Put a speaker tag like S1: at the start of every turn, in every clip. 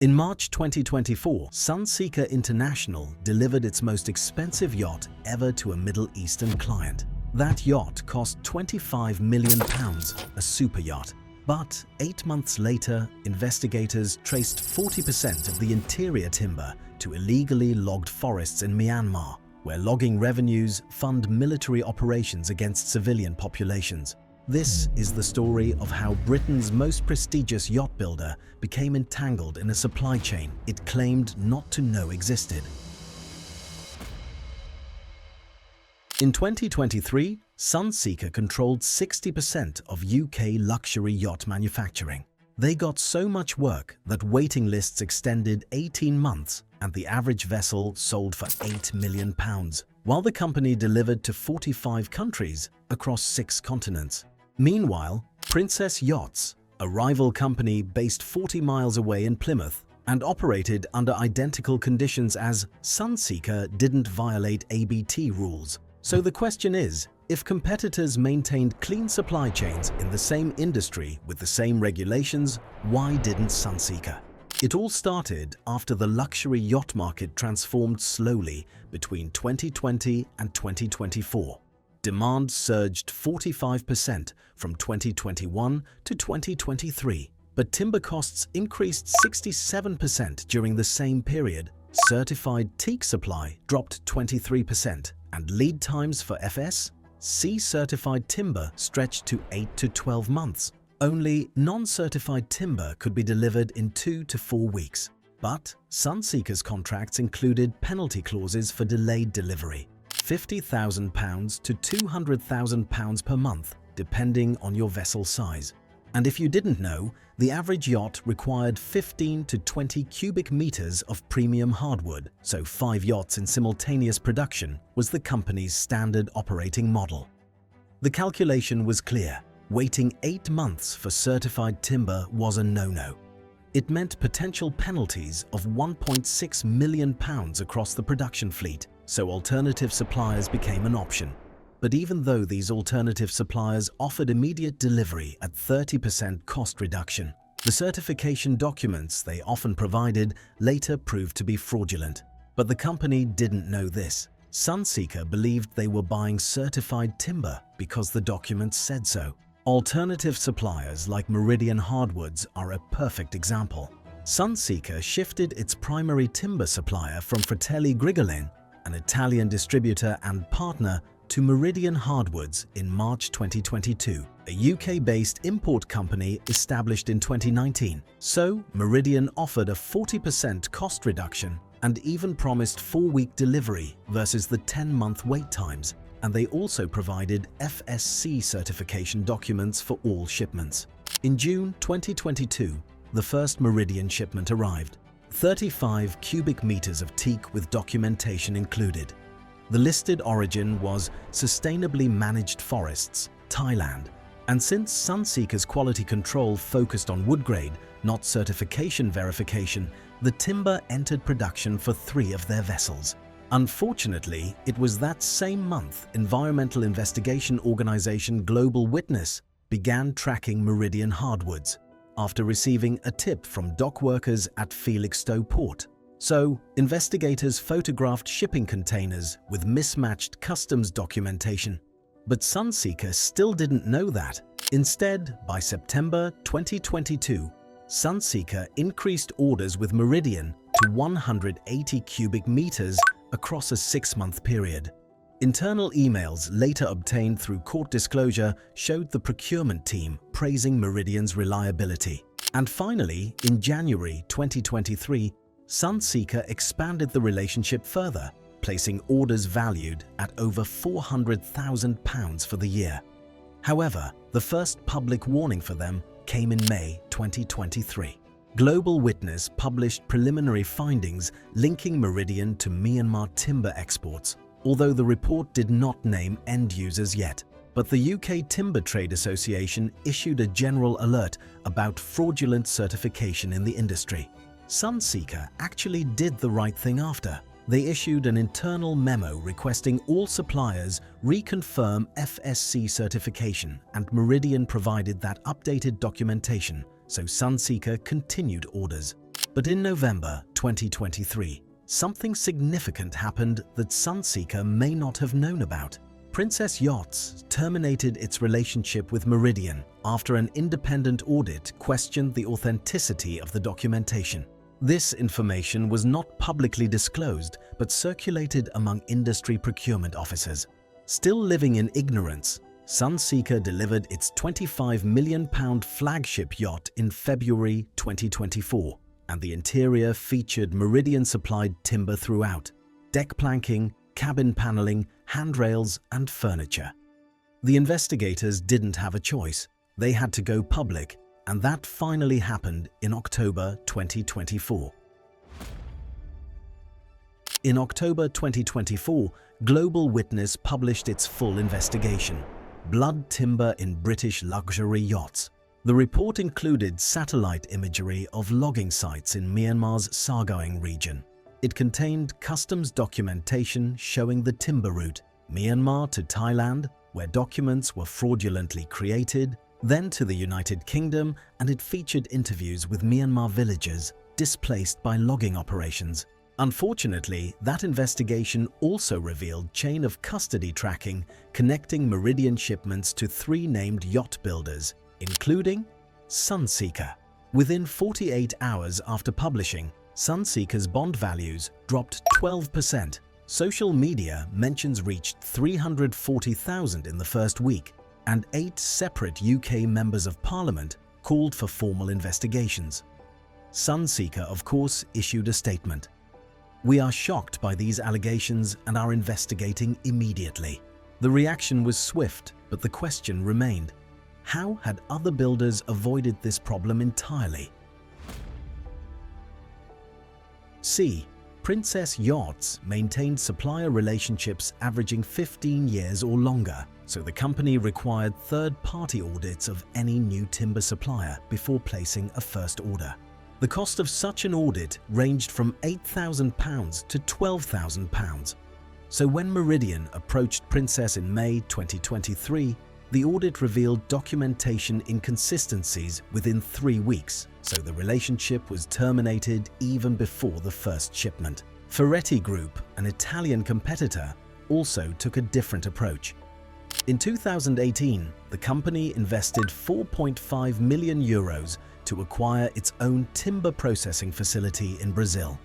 S1: In March 2024, Sunseeker International delivered its most expensive yacht ever to a Middle Eastern client. That yacht cost £25 million, a super yacht. But 8 months later, investigators traced 40% of the interior timber to illegally logged forests in Myanmar, where logging revenues fund military operations against civilian populations. This is the story of how Britain's most prestigious yacht builder became entangled in a supply chain it claimed not to know existed. In 2023, Sunseeker controlled 60% of UK luxury yacht manufacturing. They got so much work that waiting lists extended 18 months and the average vessel sold for £8 million, while the company delivered to 45 countries across 6 continents. Meanwhile, Princess Yachts, a rival company based 40 miles away in Plymouth and operated under identical conditions as Sunseeker, didn't violate ABT rules. So the question is, if competitors maintained clean supply chains in the same industry with the same regulations, why didn't Sunseeker? It all started after the luxury yacht market transformed slowly between 2020 and 2024. Demand surged 45% from 2021 to 2023, but timber costs increased 67% during the same period. Certified teak supply dropped 23%, and lead times for FSC certified timber stretched to 8 to 12 months. Only non-certified timber could be delivered in 2 to 4 weeks. But Sunseeker's contracts included penalty clauses for delayed delivery, £50,000 to £200,000 per month, depending on your vessel size. And if you didn't know, the average yacht required 15 to 20 cubic meters of premium hardwood, so 5 yachts in simultaneous production was the company's standard operating model. The calculation was clear. Waiting 8 months for certified timber was a no-no. It meant potential penalties of £1.6 million across the production fleet, so alternative suppliers became an option. But even though these alternative suppliers offered immediate delivery at 30% cost reduction, the certification documents they often provided later proved to be fraudulent. But the company didn't know this. Sunseeker believed they were buying certified timber because the documents said so. Alternative suppliers like Meridian Hardwoods are a perfect example. Sunseeker shifted its primary timber supplier from Fratelli Grigolin, an Italian distributor and partner, to Meridian Hardwoods in March 2022, a UK-based import company established in 2019. So, Meridian offered a 40% cost reduction and even promised 4-week delivery versus the 10-month wait times, and they also provided FSC certification documents for all shipments. In June 2022, the first Meridian shipment arrived, 35 cubic meters of teak with documentation included. The listed origin was Sustainably Managed Forests, Thailand, and since Sunseeker's quality control focused on wood grade, not certification verification, the timber entered production for 3 of their vessels. Unfortunately, it was that same month environmental investigation organization Global Witness began tracking Meridian Hardwoods after receiving a tip from dock workers at Felixstowe Port. So, investigators photographed shipping containers with mismatched customs documentation. But Sunseeker still didn't know that. Instead, by September 2022, Sunseeker increased orders with Meridian to 180 cubic meters across a 6-month period. Internal emails later obtained through court disclosure showed the procurement team praising Meridian's reliability. And finally, in January 2023, Sunseeker expanded the relationship further, placing orders valued at over £400,000 for the year. However, the first public warning for them came in May 2023. Global Witness published preliminary findings linking Meridian to Myanmar timber exports, although the report did not name end users yet. But the UK Timber Trade Association issued a general alert about fraudulent certification in the industry. Sunseeker actually did the right thing after. They issued an internal memo requesting all suppliers reconfirm FSC certification, and Meridian provided that updated documentation, so Sunseeker continued orders. But in November 2023, something significant happened that Sunseeker may not have known about. Princess Yachts terminated its relationship with Meridian after an independent audit questioned the authenticity of the documentation. This information was not publicly disclosed but circulated among industry procurement officers. Still living in ignorance, Sunseeker delivered its £25 million flagship yacht in February 2024, and the interior featured Meridian-supplied timber throughout, deck planking, cabin paneling, handrails, and furniture. The investigators didn't have a choice. They had to go public, and that finally happened in October 2024. In October 2024, Global Witness published its full investigation, Blood Timber in British Luxury Yachts. The report included satellite imagery of logging sites in Myanmar's Sargoing region. It contained customs documentation showing the timber route, Myanmar to Thailand, where documents were fraudulently created, then to the United Kingdom, and it featured interviews with Myanmar villagers displaced by logging operations. Unfortunately, that investigation also revealed chain of custody tracking connecting Meridian shipments to 3 named yacht builders, including Sunseeker. Within 48 hours after publishing, Sunseeker's bond values dropped 12%. Social media mentions reached 340,000 in the first week, and 8 separate UK members of Parliament called for formal investigations. Sunseeker, of course, issued a statement. "We are shocked by these allegations and are investigating immediately." The reaction was swift, but the question remained: how had other builders avoided this problem entirely? C. Princess Yachts maintained supplier relationships averaging 15 years or longer, so the company required third-party audits of any new timber supplier before placing a first order. The cost of such an audit ranged from £8,000 to £12,000. So when Meridian approached Princess in May 2023, the audit revealed documentation inconsistencies within 3 weeks, so the relationship was terminated even before the first shipment. Ferretti Group, an Italian competitor, also took a different approach. In 2018, the company invested €4.5 million to acquire its own timber processing facility in Brazil.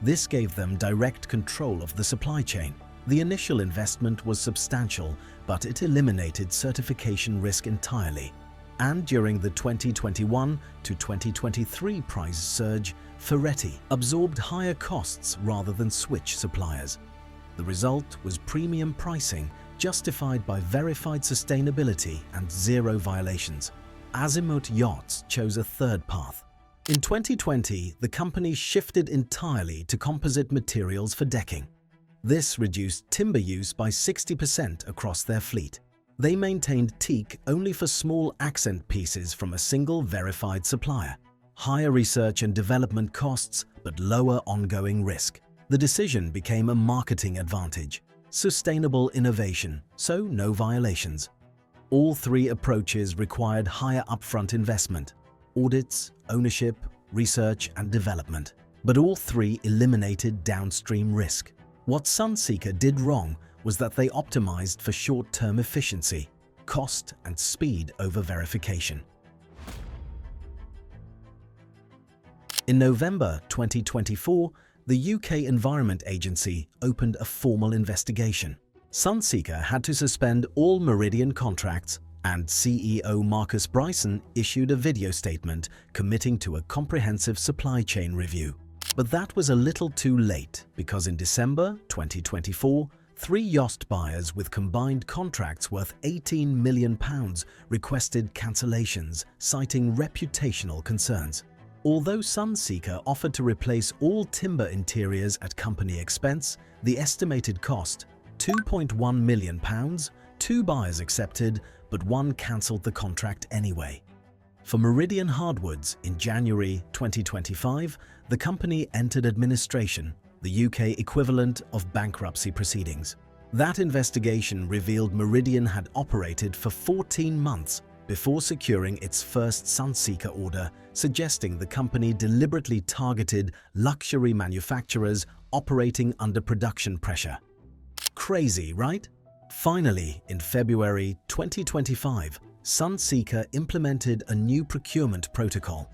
S1: This gave them direct control of the supply chain. The initial investment was substantial, but it eliminated certification risk entirely. And during the 2021 to 2023 price surge, Ferretti absorbed higher costs rather than switch suppliers. The result was premium pricing justified by verified sustainability and zero violations. Azimut Yachts chose a third path. In 2020, the company shifted entirely to composite materials for decking. This reduced timber use by 60% across their fleet. They maintained teak only for small accent pieces from a single verified supplier. Higher research and development costs, but lower ongoing risk. The decision became a marketing advantage. Sustainable innovation, so no violations. All 3 approaches required higher upfront investment: audits, ownership, research, and development. But all 3 eliminated downstream risk. What Sunseeker did wrong was that they optimized for short-term efficiency, cost, and speed over verification. In November 2024, the UK Environment Agency opened a formal investigation. Sunseeker had to suspend all Meridian contracts, and CEO Marcus Bryson issued a video statement committing to a comprehensive supply chain review. But that was a little too late, because in December 2024, 3 yacht buyers with combined contracts worth £18 million requested cancellations, citing reputational concerns. Although Sunseeker offered to replace all timber interiors at company expense, the estimated cost, £2.1 million, 2 buyers accepted, but 1 cancelled the contract anyway. For Meridian Hardwoods, in January 2025, the company entered administration, the UK equivalent of bankruptcy proceedings. That investigation revealed Meridian had operated for 14 months before securing its first Sunseeker order, suggesting the company deliberately targeted luxury manufacturers operating under production pressure. Crazy, right? Finally, in February 2025, Sunseeker implemented a new procurement protocol.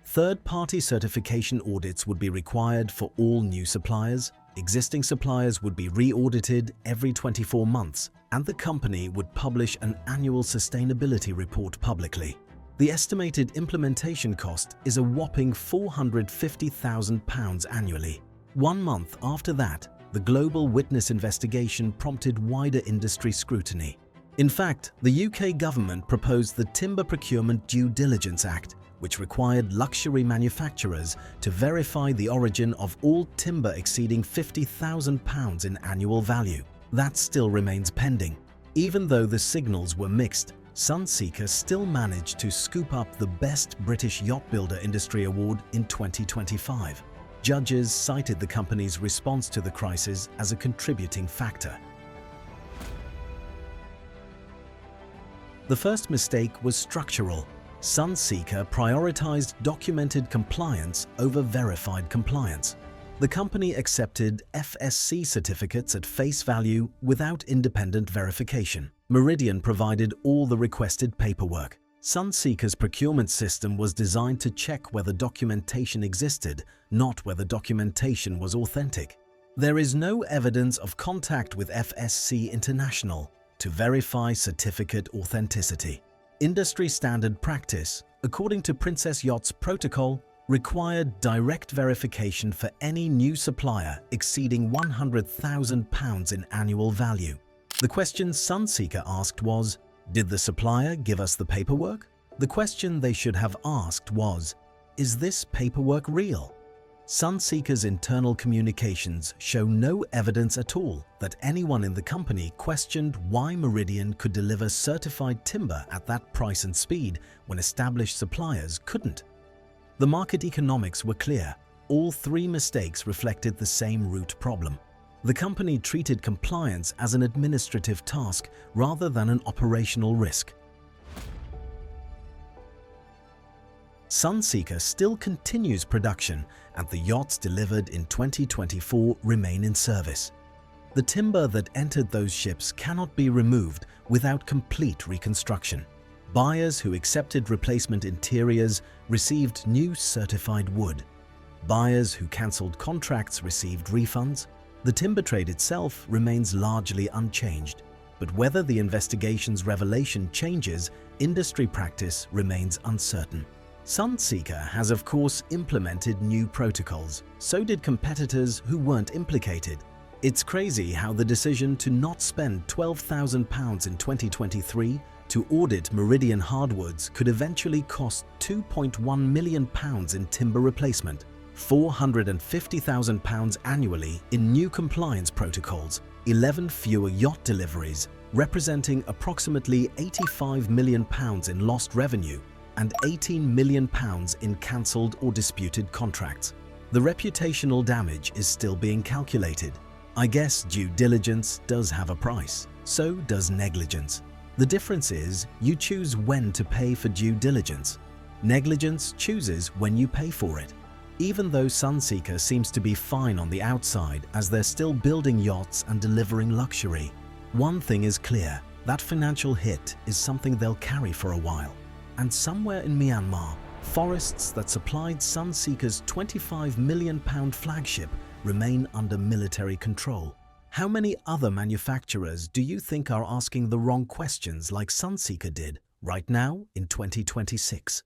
S1: Third-party certification audits would be required for all new suppliers, existing suppliers would be re-audited every 24 months, and the company would publish an annual sustainability report publicly. The estimated implementation cost is a whopping £450,000 annually. 1 month after that, the Global Witness investigation prompted wider industry scrutiny. In fact, the UK government proposed the Timber Procurement Due Diligence Act, which required luxury manufacturers to verify the origin of all timber exceeding £50,000 in annual value. That still remains pending. Even though the signals were mixed, Sunseeker still managed to scoop up the Best British Yacht Builder Industry Award in 2025. Judges cited the company's response to the crisis as a contributing factor. The first mistake was structural. Sunseeker prioritized documented compliance over verified compliance. The company accepted FSC certificates at face value without independent verification. Meridian provided all the requested paperwork. Sunseeker's procurement system was designed to check whether documentation existed, not whether documentation was authentic. There is no evidence of contact with FSC International to verify certificate authenticity. Industry standard practice, according to Princess Yacht's protocol, required direct verification for any new supplier exceeding £100,000 in annual value. The question Sunseeker asked was, did the supplier give us the paperwork? The question they should have asked was, is this paperwork real? Sunseeker's internal communications show no evidence at all that anyone in the company questioned why Meridian could deliver certified timber at that price and speed when established suppliers couldn't. The market economics were clear. All 3 mistakes reflected the same root problem. The company treated compliance as an administrative task rather than an operational risk. Sunseeker still continues production, and the yachts delivered in 2024 remain in service. The timber that entered those ships cannot be removed without complete reconstruction. Buyers who accepted replacement interiors received new certified wood. Buyers who cancelled contracts received refunds. The timber trade itself remains largely unchanged, but whether the investigation's revelation changes, industry practice remains uncertain. Sunseeker has of course implemented new protocols. So did competitors who weren't implicated. It's crazy how the decision to not spend £12,000 in 2023 to audit Meridian hardwoods could eventually cost £2.1 million in timber replacement, £450,000 annually in new compliance protocols, 11 fewer yacht deliveries, representing approximately £85 million in lost revenue, and £18 million in cancelled or disputed contracts. The reputational damage is still being calculated. I guess due diligence does have a price. So does negligence. The difference is you choose when to pay for due diligence. Negligence chooses when you pay for it. Even though Sunseeker seems to be fine on the outside as they're still building yachts and delivering luxury, one thing is clear, that financial hit is something they'll carry for a while. And somewhere in Myanmar, forests that supplied Sunseeker's £25 million flagship remain under military control. How many other manufacturers do you think are asking the wrong questions like Sunseeker did right now in 2026?